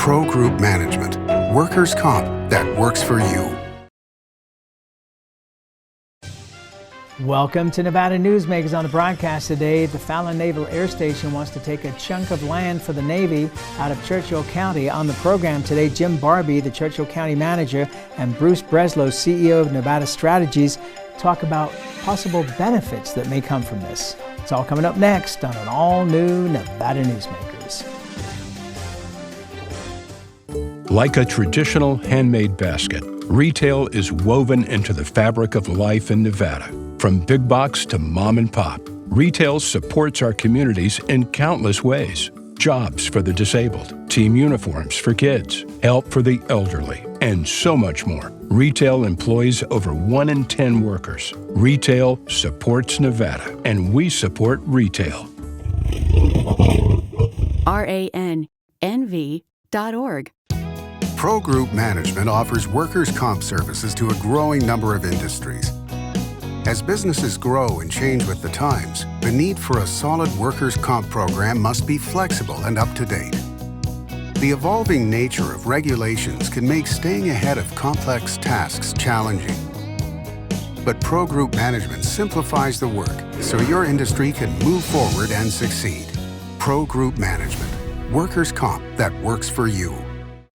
Pro Group Management, workers' comp that works for you. Welcome to Nevada Newsmakers. On the broadcast today, the Fallon Naval Air Station wants to take a chunk of land for the Navy out of Churchill County. On the program today, Jim Barbee, the Churchill County manager, and Bruce Breslow, CEO of Nevada Strategies, talk about possible benefits that may come from this. It's all coming up next on an all-new Nevada Newsmakers. Like a traditional handmade basket, retail is woven into the fabric of life in Nevada. From big box to mom and pop, retail supports our communities in countless ways. Jobs for the disabled, team uniforms for kids, help for the elderly, and so much more. Retail employs over 1 in 10 workers. Retail supports Nevada, and we support retail. RANNV.org. Pro Group Management offers workers' comp services to a growing number of industries. As businesses grow and change with the times, the need for a solid workers' comp program must be flexible and up to date. The evolving nature of regulations can make staying ahead of complex tasks challenging. But Pro Group Management simplifies the work so your industry can move forward and succeed. Pro Group Management, workers' comp that works for you.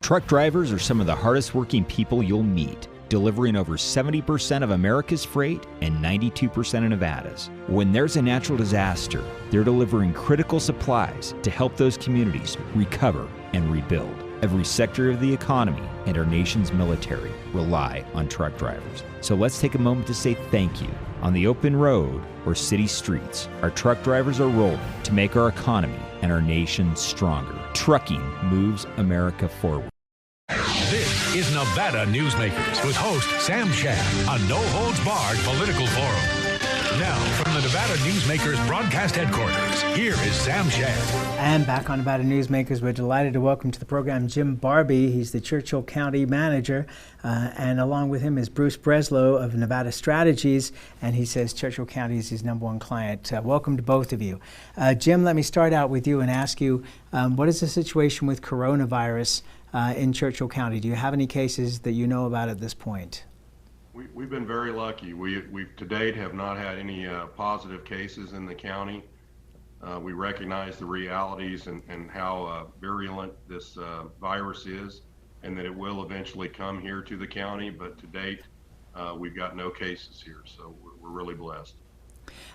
Truck drivers are some of the hardest working people you'll meet, delivering over 70% of America's freight and 92% of Nevada's. When there's a natural disaster, they're delivering critical supplies to help those communities recover and rebuild. Every sector of the economy and our nation's military rely on truck drivers. So let's take a moment to say thank you. On the open road or city streets, our truck drivers are rolling to make our economy and our nation stronger. Trucking moves America forward. This is Nevada Newsmakers with host Sam Shad, a no-holds-barred political forum. Now, from the Nevada Newsmakers broadcast headquarters, here is Sam Shad. And back on Nevada Newsmakers, we're delighted to welcome to the program Jim Barbee. He's the Churchill County manager, and along with him is Bruce Breslow of Nevada Strategies, and he says Churchill County is his #1 client. Welcome to both of you. Jim, let me start out with you and ask you, what is the situation with coronavirus in Churchill County? Do you have any cases that you know about at this point? We've been very lucky. We to date have not had any positive cases in the county. We recognize the realities and how virulent this virus is, and that it will eventually come here to the county. But to date, we've got no cases here, so we're really blessed.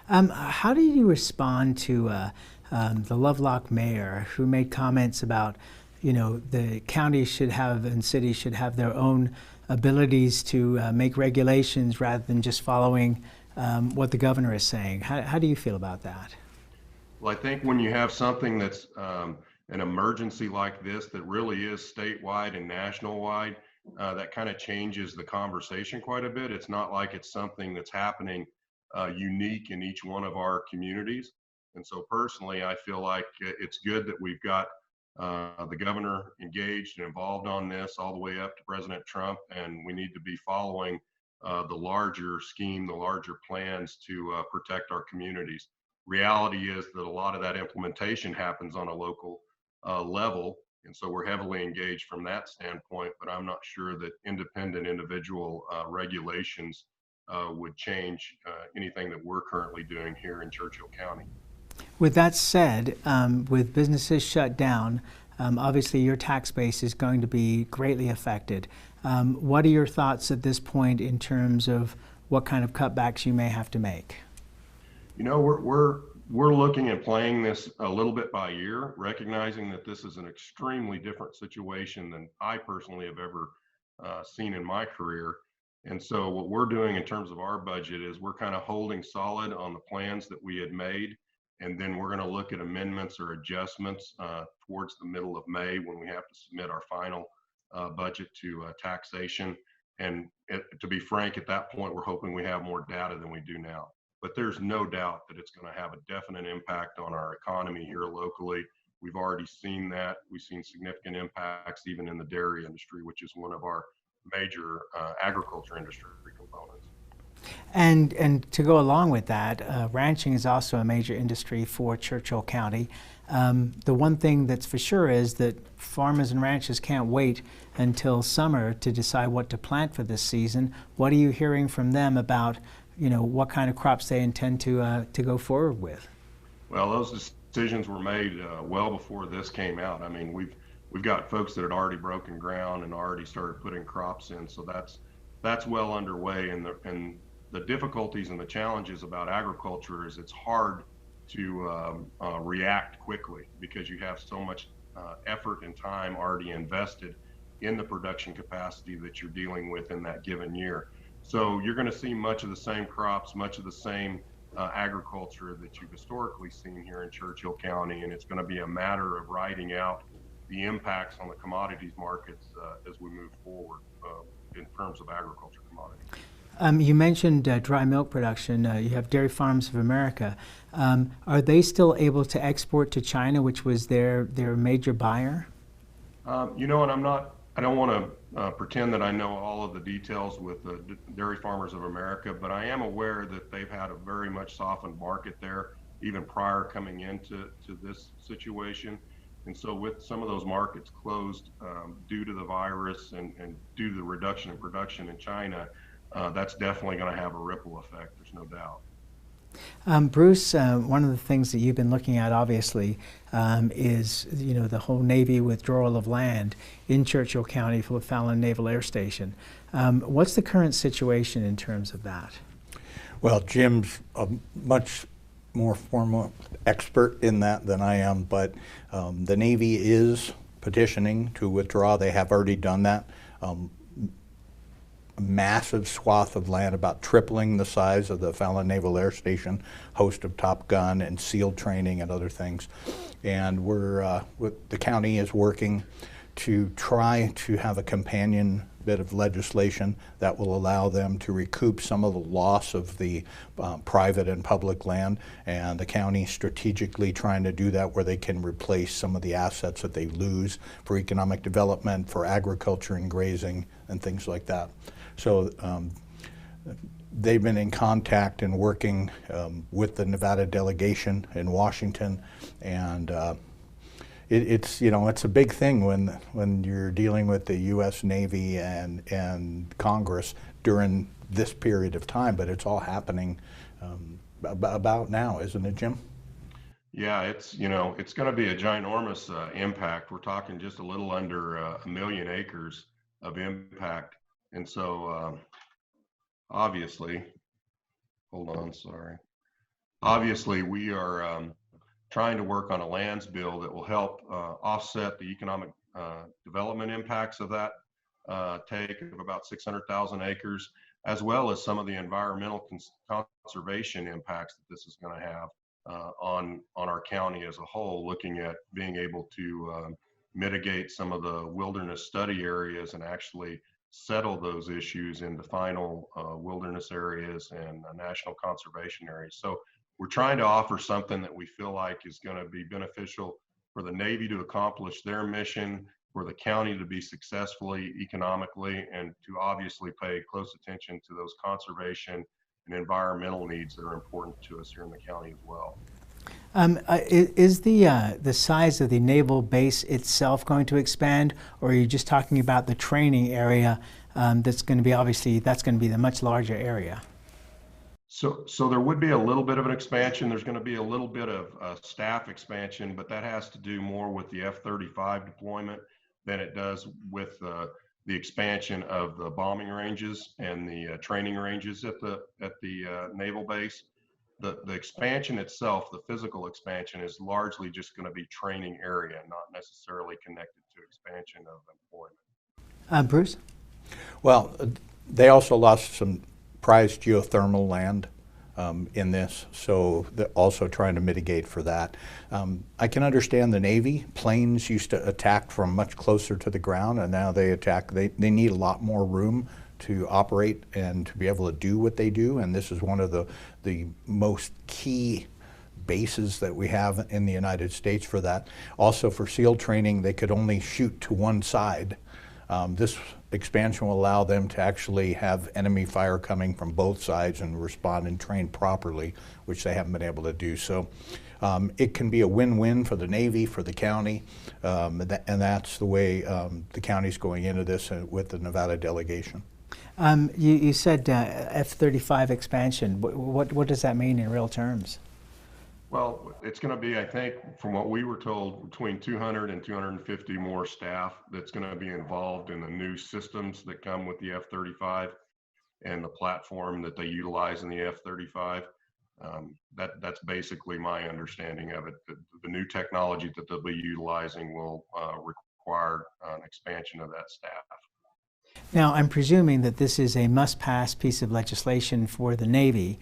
How do you respond to the Lovelock mayor, who made comments about, you know, the county should have and cities should have their own abilities to make regulations rather than just following what the governor is saying? How do you feel about that? Well, I think when you have something that's an emergency like this that really is statewide and national-wide, that kind of changes the conversation quite a bit. It's not like it's something that's happening unique in each one of our communities. And so personally, I feel like it's good that we've got the governor engaged and involved on this all the way up to President Trump, and we need to be following the larger scheme, the larger plans to protect our communities. Reality is that a lot of that implementation happens on a local level, and so we're heavily engaged from that standpoint, but I'm not sure that independent individual regulations would change anything that we're currently doing here in Churchill County. With that said, with businesses shut down, obviously your tax base is going to be greatly affected. What are your thoughts at this point in terms of what kind of cutbacks you may have to make? You know, we're looking at playing this a little bit by year, recognizing that this is an extremely different situation than I personally have ever seen in my career. And so what we're doing in terms of our budget is we're kind of holding solid on the plans that we had made. And then we're going to look at amendments or adjustments towards the middle of May when we have to submit our final budget to taxation. And to be frank, at that point, we're hoping we have more data than we do now. But there's no doubt that it's going to have a definite impact on our economy here locally. We've already seen that. We've seen significant impacts even in the dairy industry, which is one of our major agriculture industry components. And to go along with that, ranching is also a major industry for Churchill County. The one thing that's for sure is that farmers and ranchers can't wait until summer to decide what to plant for this season. What are you hearing from them about, what kind of crops they intend to go forward with? Well, those decisions were made well before this came out. I mean, we've got folks that had already broken ground and already started putting crops in, so that's well underway. And the difficulties and the challenges about agriculture is it's hard to react quickly because you have so much effort and time already invested in the production capacity that you're dealing with in that given year. So you're going to see much of the same crops, much of the same agriculture that you've historically seen here in Churchill County, and it's going to be a matter of riding out the impacts on the commodities markets as we move forward in terms of agriculture commodities. You mentioned dry milk production. You have Dairy Farms of America. Are they still able to export to China, which was their major buyer? And I don't want to pretend that I know all of the details with the Dairy Farmers of America, but I am aware that they've had a very much softened market there, even prior coming into this situation. And so with some of those markets closed due to the virus and due to the reduction in production in China, that's definitely going to have a ripple effect, there's no doubt. Bruce, one of the things that you've been looking at, obviously, is the whole Navy withdrawal of land in Churchill County for the Fallon Naval Air Station. What's the current situation in terms of that? Well, Jim's a much more formal expert in that than I am, but the Navy is petitioning to withdraw. They have already done that. Massive swath of land, about tripling the size of the Fallon Naval Air Station, host of Top Gun and SEAL training and other things. And the county is working to try to have a companion bit of legislation that will allow them to recoup some of the loss of the private and public land, and the county strategically trying to do that where they can replace some of the assets that they lose for economic development, for agriculture and grazing and things like that. So they've been in contact and working with the Nevada delegation in Washington, and it's a big thing when you're dealing with the U.S. Navy and Congress during this period of time. But it's all happening about now, isn't it, Jim? Yeah, it's going to be a ginormous impact. We're talking just a little under 1 million acres of impact. And so obviously, obviously we are trying to work on a lands bill that will help offset the economic development impacts of that take of about 600,000 acres, as well as some of the environmental conservation impacts that this is going to have on our county as a whole, looking at being able to mitigate some of the wilderness study areas and actually settle those issues into final wilderness areas and national conservation areas. So we're trying to offer something that we feel like is going to be beneficial for the Navy to accomplish their mission, for the county to be successfully economically, and to obviously pay close attention to those conservation and environmental needs that are important to us here in the county as well. Is the size of the naval base itself going to expand, or are you just talking about the training area that's going to be, obviously, that's going to be the much larger area? So there would be a little bit of an expansion. There's going to be a little bit of staff expansion, but that has to do more with the F-35 deployment than it does with the expansion of the bombing ranges and the training ranges at the naval base. The expansion itself, the physical expansion, is largely just going to be training area, not necessarily connected to expansion of employment. Bruce? Well, they also lost some prized geothermal land in this, so they're also trying to mitigate for that. I can understand the Navy. Planes used to attack from much closer to the ground, and now they attack. They need a lot more room to operate and to be able to do what they do, and this is one of the most key bases that we have in the United States for that. Also for SEAL training, they could only shoot to one side This expansion will allow them to actually have enemy fire coming from both sides and respond and train properly, which they haven't been able to do. So it can be a win-win for the Navy, for the county, and that's the way the county's going into this with the Nevada delegation. You said F-35 expansion. What does that mean in real terms? Well, it's going to be, I think, from what we were told, between 200 and 250 more staff that's going to be involved in the new systems that come with the F-35 and the platform that they utilize in the F-35. That's basically my understanding of it. The new technology that they'll be utilizing will require an expansion of that staff. Now, I'm presuming that this is a must-pass piece of legislation for the Navy.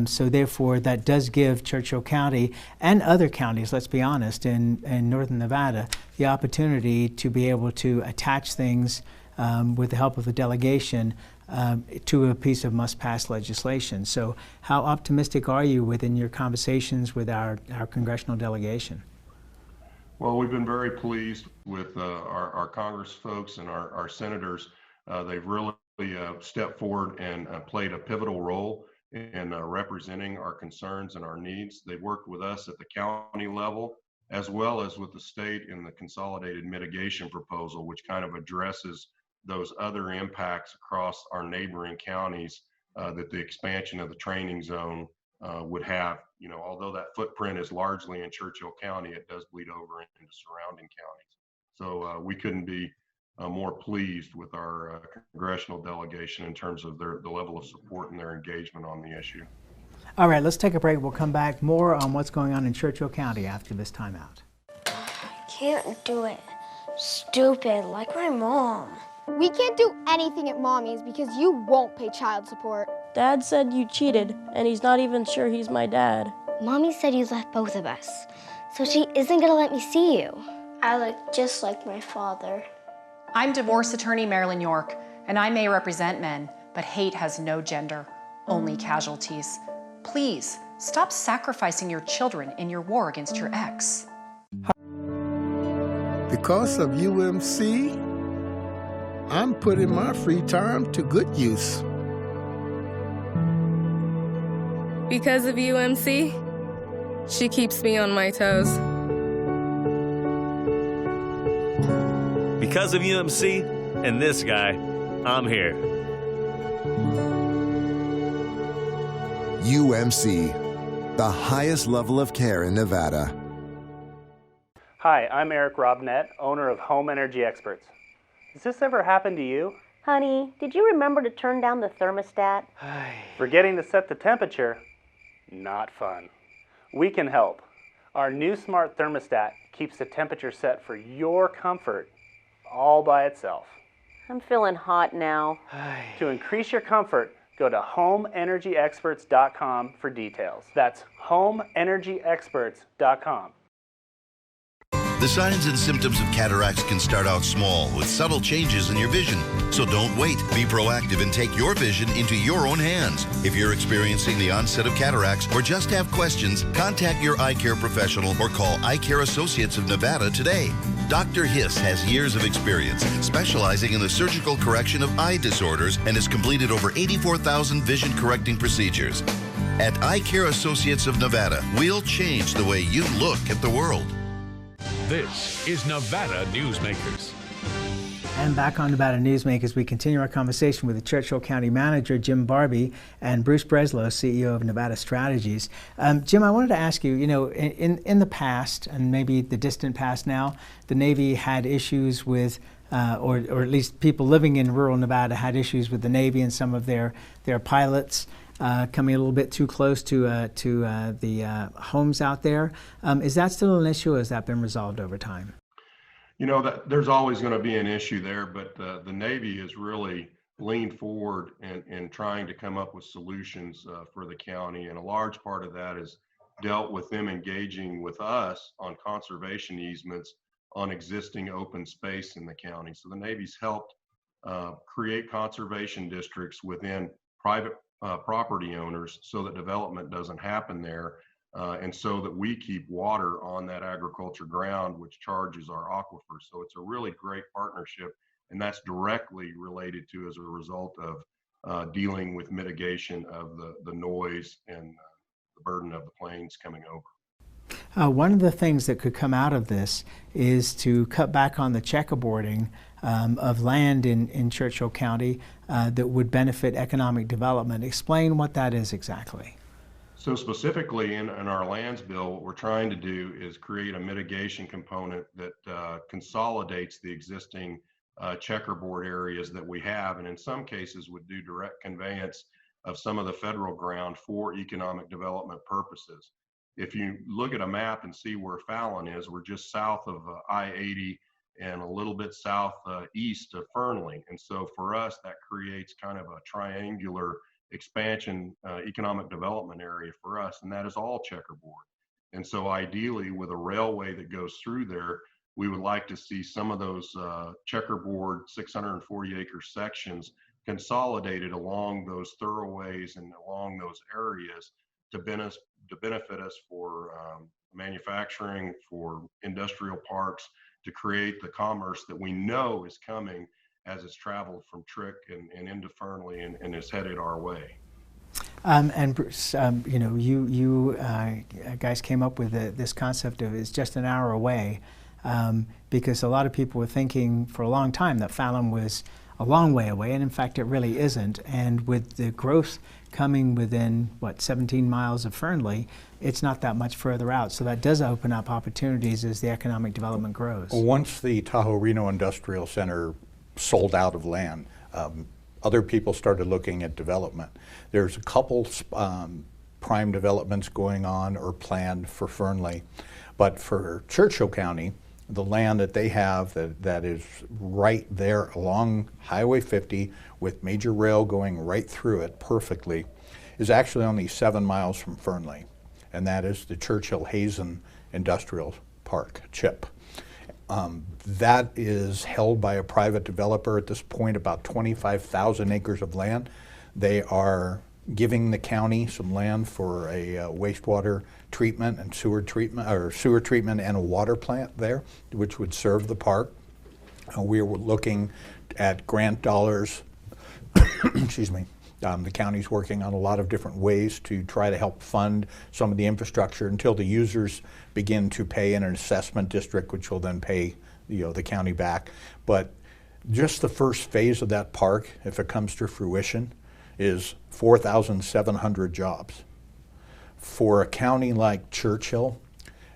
So therefore, that does give Churchill County and other counties, let's be honest, in northern Nevada, the opportunity to be able to attach things with the help of a delegation to a piece of must-pass legislation. So how optimistic are you within your conversations with our congressional delegation? Well, we've been very pleased with our Congress folks and our senators. They've really stepped forward and played a pivotal role in representing our concerns and our needs. They've worked with us at the county level, as well as with the state in the consolidated mitigation proposal, which kind of addresses those other impacts across our neighboring counties that the expansion of the training zone would have. You know, although that footprint is largely in Churchill County, it does bleed over into surrounding counties. So we couldn't be more pleased with our congressional delegation in terms of the level of support and their engagement on the issue. All right, let's take a break. We'll come back more on what's going on in Churchill County after this timeout. Can't do it. Stupid, like my mom. We can't do anything at Mommy's because you won't pay child support. Dad said you cheated, and he's not even sure he's my dad. Mommy said you left both of us, so she isn't gonna let me see you. I look just like my father. I'm divorce attorney Marilyn York, and I may represent men, but hate has no gender, only casualties. Please, stop sacrificing your children in your war against your ex. Because of UMC, I'm putting my free time to good use. Because of UMC, she keeps me on my toes. Because of UMC and this guy, I'm here. UMC, the highest level of care in Nevada. Hi, I'm Eric Robnett, owner of Home Energy Experts. Has this ever happened to you? Honey, did you remember to turn down the thermostat? Forgetting to set the temperature? Not fun. We can help. Our new smart thermostat keeps the temperature set for your comfort all by itself. I'm feeling hot now. To increase your comfort, go to homeenergyexperts.com for details. That's homeenergyexperts.com. The signs and symptoms of cataracts can start out small with subtle changes in your vision. So don't wait. Be proactive and take your vision into your own hands. If you're experiencing the onset of cataracts or just have questions, contact your eye care professional or call Eye Care Associates of Nevada today. Dr. Hiss has years of experience specializing in the surgical correction of eye disorders and has completed over 84,000 vision correcting procedures. At Eye Care Associates of Nevada, we'll change the way you look at the world. This is Nevada Newsmakers. And back on Nevada Newsmakers, we continue our conversation with the Churchill County Manager, Jim Barbee, and Bruce Breslow, CEO of Nevada Strategies. Jim, I wanted to ask you, in the past, and maybe the distant past now, the Navy had issues with, or at least people living in rural Nevada had issues with the Navy and some of their pilots coming a little bit too close to the homes out there. Is that still an issue, or has that been resolved over time? You know, that there's always going to be an issue there, but the Navy has really leaned forward in trying to come up with solutions for the county, and a large part of that is dealt with them engaging with us on conservation easements on existing open space in the county. So the Navy's helped create conservation districts within private property owners so that development doesn't happen there, and so that we keep water on that agriculture ground, which charges our aquifers. So it's a really great partnership, And that's directly related to as a result of dealing with mitigation of the noise and the burden of the planes coming over. One of the things that could come out of this is to cut back on the checkerboarding of land in Churchill County that would benefit economic development. Explain what that is exactly. So specifically in our lands bill, what we're trying to do is create a mitigation component that consolidates the existing checkerboard areas that we have, and in some cases would do direct conveyance of some of the federal ground for economic development purposes. If you look at a map and see where Fallon is, we're just south of I-80 and a little bit south east of Fernley. And so for us, that creates kind of a triangular expansion economic development area for us, and that is all checkerboard. And so ideally, with a railway that goes through there, we would like to see some of those checkerboard 640-acre sections consolidated along those thoroughways and along those areas to benefit us for manufacturing, for industrial parks, to create the commerce that we know is coming as it's traveled from Trick and into Fernley and is headed our way. And Bruce, you know, you guys came up with this concept of it's just an hour away, because a lot of people were thinking for a long time that Fallon was a long way away, and in fact it really isn't. And with the growth coming within, what, 17 miles of Fernley, it's not that much further out. So that does open up opportunities as the economic development grows. Once the Tahoe Reno Industrial Center sold out of land, other people started looking at development. There's a couple prime developments going on or planned for Fernley, but for Churchill County, the land that they have that is right there along Highway 50 with major rail going right through it perfectly is actually only 7 miles from Fernley, and that is the Churchill Hazen Industrial Park, CHIP. That is held by a private developer at this point, about 25,000 acres of land. They are giving the county some land for a wastewater treatment and sewer treatment, and a water plant there, which would serve the park. We were looking at grant dollars. Excuse me. The county's working on a lot of different ways to try to help fund some of the infrastructure until the users begin to pay in an assessment district, which will then pay the county back. But just the first phase of that park, if it comes to fruition, is 4,700 jobs. For a county like Churchill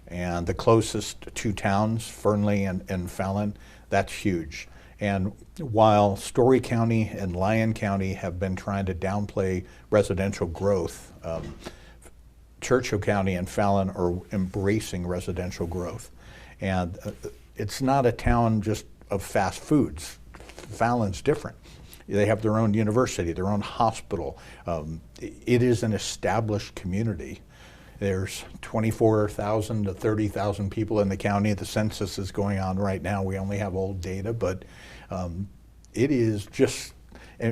and the closest two towns, Fernley and Fallon, that's huge. And while Story County and Lyon County have been trying to downplay residential growth, Churchill County and Fallon are embracing residential growth. And it's not a town just of fast foods. Fallon's different. They have their own university, their own hospital. It is an established community. There's 24,000 to 30,000 people in the county. The census is going on right now. We only have old data, but it is just,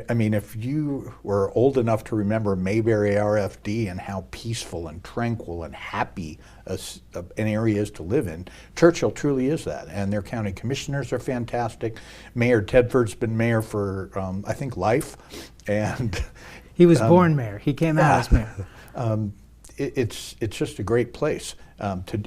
I mean, if you were old enough to remember Mayberry RFD and how peaceful and tranquil and happy an area is to live in, Churchill truly is that. And their county commissioners are fantastic. Mayor Tedford's been mayor for, I think, life. And he was born mayor. He came out as mayor. It's just a great place.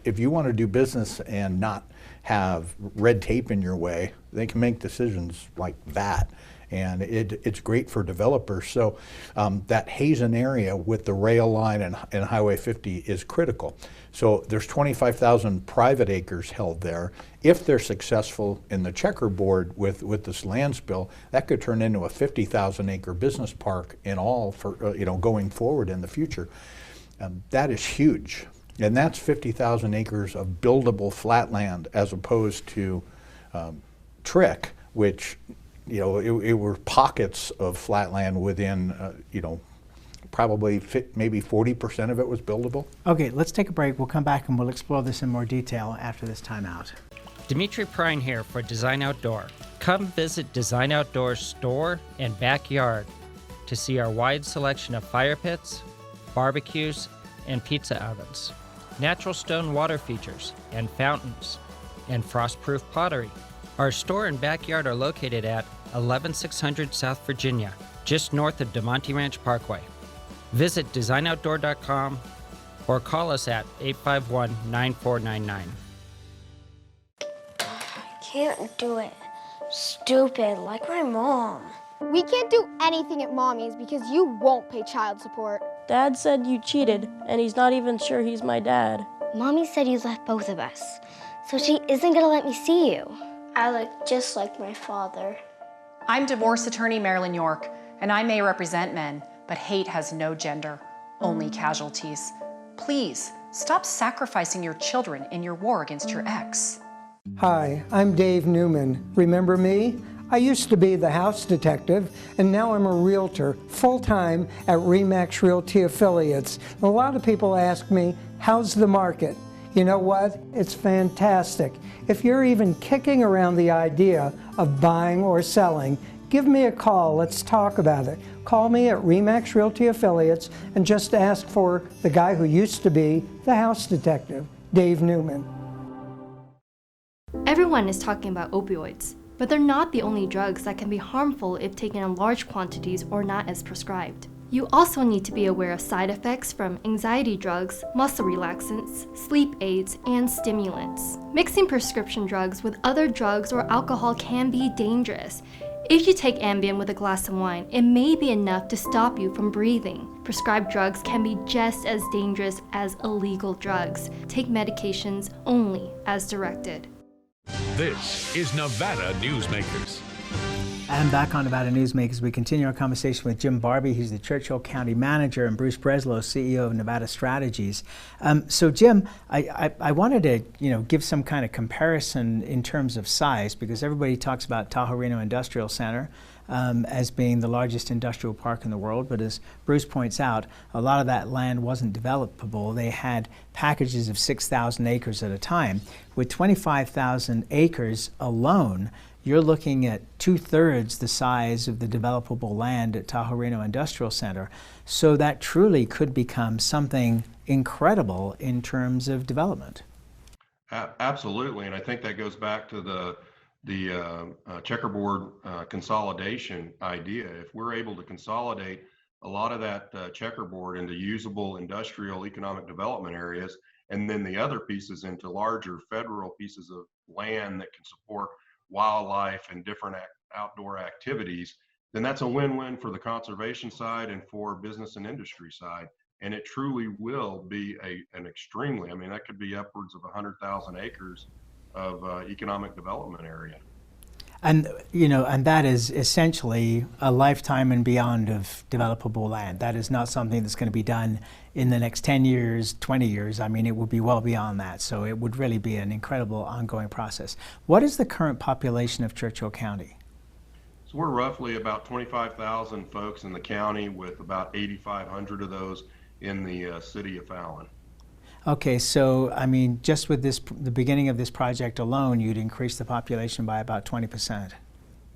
If you want to do business and not have red tape in your way, they can make decisions like that. And it's great for developers. So that Hazen area with the rail line and Highway 50 is critical. So there's 25,000 private acres held there. If they're successful in the checkerboard with this lands bill, that could turn into a 50,000 acre business park in all for going forward in the future. That is huge. And that's 50,000 acres of buildable flat land as opposed to Trick, which it were pockets of flat land within, probably maybe 40% of it was buildable. Okay, let's take a break. We'll come back and we'll explore this in more detail after this timeout. Dimitri Prine here for Design Outdoor. Come visit Design Outdoor's store and backyard to see our wide selection of fire pits, barbecues, and pizza ovens, natural stone water features and fountains, and frost-proof pottery. Our store and backyard are located at 11600 South Virginia, just north of DeMonte Ranch Parkway. Visit designoutdoor.com or call us at 851-9499. Can't do it. Stupid, like my mom. We can't do anything at Mommy's because you won't pay child support. Dad said you cheated, and he's not even sure he's my dad. Mommy said you left both of us, so she isn't gonna let me see you. I look just like my father. I'm divorce attorney Marilyn York, and I may represent men, but hate has no gender, only casualties. Please, stop sacrificing your children in your war against your ex. Hi, I'm Dave Newman. Remember me? I used to be the house detective, and now I'm a realtor, full-time at RE/MAX Realty Affiliates. A lot of people ask me, how's the market? You know what? It's fantastic. If you're even kicking around the idea of buying or selling, give me a call. Let's talk about it. Call me at RE/MAX Realty Affiliates and just ask for the guy who used to be the house detective, Dave Newman. Everyone is talking about opioids, but they're not the only drugs that can be harmful if taken in large quantities or not as prescribed. You also need to be aware of side effects from anxiety drugs, muscle relaxants, sleep aids, and stimulants. Mixing prescription drugs with other drugs or alcohol can be dangerous. If you take Ambien with a glass of wine, it may be enough to stop you from breathing. Prescribed drugs can be just as dangerous as illegal drugs. Take medications only as directed. This is Nevada Newsmakers. And back on Nevada Newsmakers, we continue our conversation with Jim Barbee. He's the Churchill County Manager, and Bruce Breslow, CEO of Nevada Strategies. So Jim, I wanted to give some kind of comparison in terms of size, because everybody talks about Tahoe Reno Industrial Center as being the largest industrial park in the world, but as Bruce points out, a lot of that land wasn't developable. They had packages of 6,000 acres at a time. With 25,000 acres alone, you're looking at 2/3 the size of the developable land at Tahoe Reno Industrial Center. So that truly could become something incredible in terms of development. Absolutely, and I think that goes back to the checkerboard consolidation idea. If we're able to consolidate a lot of that checkerboard into usable industrial economic development areas, and then the other pieces into larger federal pieces of land that can support wildlife and different outdoor activities, then that's a win-win for the conservation side and for business and industry side. And it truly will be an extremely, that could be upwards of 100,000 acres of economic development area. And and that is essentially a lifetime and beyond of developable land. That is not something that's going to be done in the next 10 years, 20 years. It would be well beyond that. So it would really be an incredible ongoing process. What is the current population of Churchill County? So we're roughly about 25,000 folks in the county, with about 8,500 of those in the city of Fallon. Okay, so just with the beginning of this project alone, you'd increase the population by about 20%.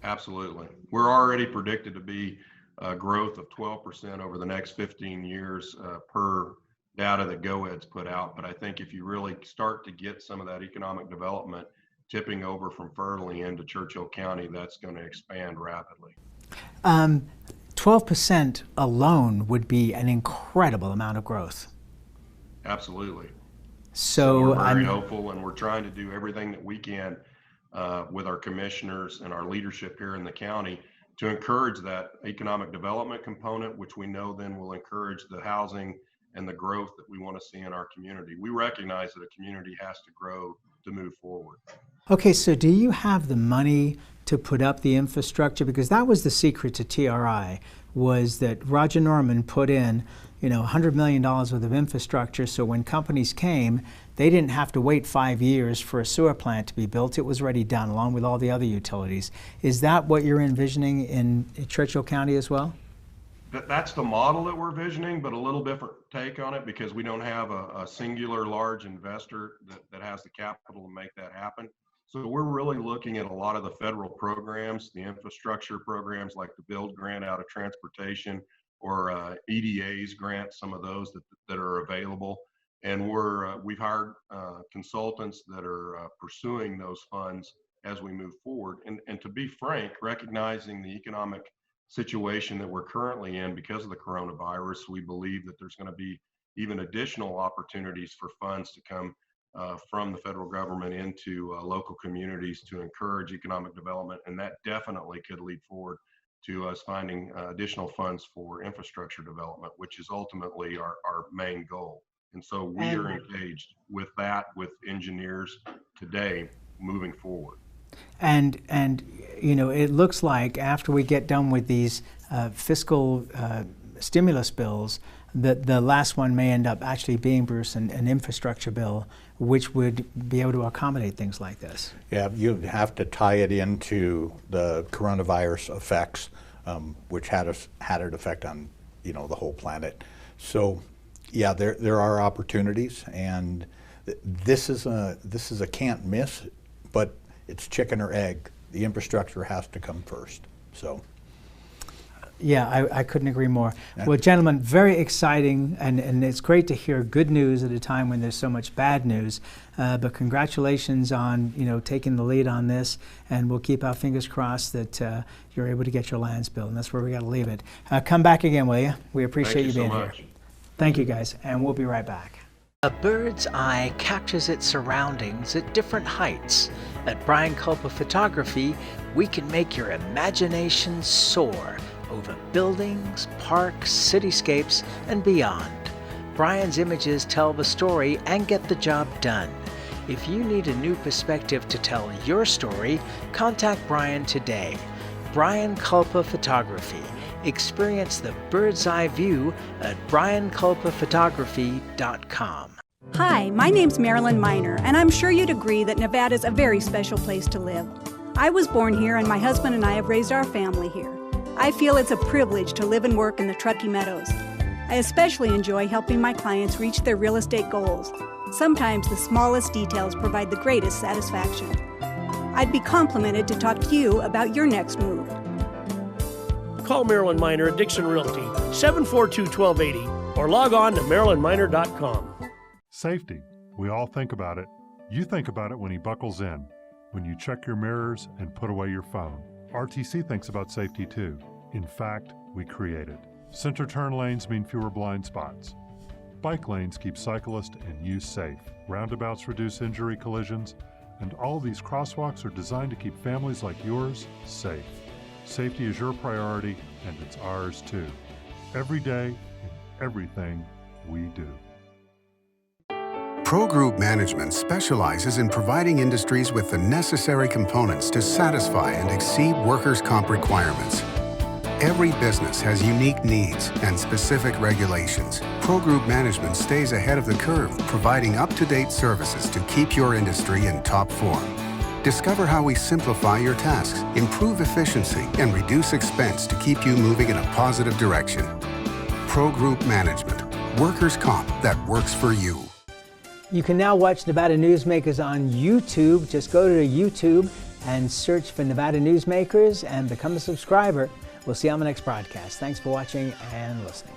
Absolutely. We're already predicted to be a growth of 12% over the next 15 years per data that GOED's put out. But I think if you really start to get some of that economic development tipping over from Fertile into Churchill County, that's going to expand rapidly. 12% alone would be an incredible amount of growth. Absolutely. So we're very hopeful, and we're trying to do everything that we can with our commissioners and our leadership here in the county to encourage that economic development component, which we know then will encourage the housing and the growth that we want to see in our community. We recognize that a community has to grow to move forward. Okay, so do you have the money to put up the infrastructure? Because that was the secret to TRI, was that Roger Norman put in $100 million worth of infrastructure, so when companies came, they didn't have to wait 5 years for a sewer plant to be built. It was already done, along with all the other utilities. Is that what you're envisioning in Churchill County as well? That's the model that we're visioning, but a little different take on it, because we don't have a singular large investor that has the capital to make that happen. So we're really looking at a lot of the federal programs, the infrastructure programs like the Build Grant out of transportation, or EDA's grants, some of those that are available. And we've hired consultants that are pursuing those funds as we move forward. And to be frank, recognizing the economic situation that we're currently in because of the coronavirus, we believe that there's going to be even additional opportunities for funds to come from the federal government into local communities to encourage economic development. And that definitely could lead forward to us finding additional funds for infrastructure development, which is ultimately our main goal. And so we are engaged with that, with engineers today moving forward. And you know, it looks like after we get done with these fiscal stimulus bills, that the last one may end up actually being, Bruce, an infrastructure bill, which would be able to accommodate things like this. Yeah, you'd have to tie it into the coronavirus effects, which had an effect on, you know, the whole planet. So, yeah, there are opportunities, and this is a can't miss, but it's chicken or egg. The infrastructure has to come first. So. Yeah, I couldn't agree more. Well, gentlemen, very exciting, and it's great to hear good news at a time when there's so much bad news. But congratulations on, you know, taking the lead on this, and we'll keep our fingers crossed that you're able to get your lands built, and that's where we got to leave it. Come back again, will you? We appreciate you being here. Thank you, guys, and we'll be right back. A bird's eye captures its surroundings at different heights. At Brian Culpa Photography, we can make your imagination soar over buildings, parks, cityscapes, and beyond. Brian's images tell the story and get the job done. If you need a new perspective to tell your story, contact Brian today. Brian Culpa Photography. Experience the bird's eye view at brianculpaphotography.com. Hi, my name's Marilyn Miner, and I'm sure you'd agree that Nevada's a very special place to live. I was born here, and my husband and I have raised our family here. I feel it's a privilege to live and work in the Truckee Meadows. I especially enjoy helping my clients reach their real estate goals. Sometimes the smallest details provide the greatest satisfaction. I'd be complimented to talk to you about your next move. Call Marilyn Miner at Dixon Realty, 742-1280, or log on to marilynminer.com. Safety. We all think about it. You think about it when he buckles in, when you check your mirrors and put away your phone. RTC thinks about safety too. In fact, we create it. Center turn lanes mean fewer blind spots. Bike lanes keep cyclists and you safe. Roundabouts reduce injury collisions, and all these crosswalks are designed to keep families like yours safe. Safety is your priority, and it's ours too. Every day, in everything we do. Pro Group Management specializes in providing industries with the necessary components to satisfy and exceed workers' comp requirements. Every business has unique needs and specific regulations. Pro Group Management stays ahead of the curve, providing up-to-date services to keep your industry in top form. Discover how we simplify your tasks, improve efficiency, and reduce expense to keep you moving in a positive direction. Pro Group Management, workers' comp that works for you. You can now watch Nevada Newsmakers on YouTube. Just go to YouTube and search for Nevada Newsmakers and become a subscriber. We'll see you on the next broadcast. Thanks for watching and listening.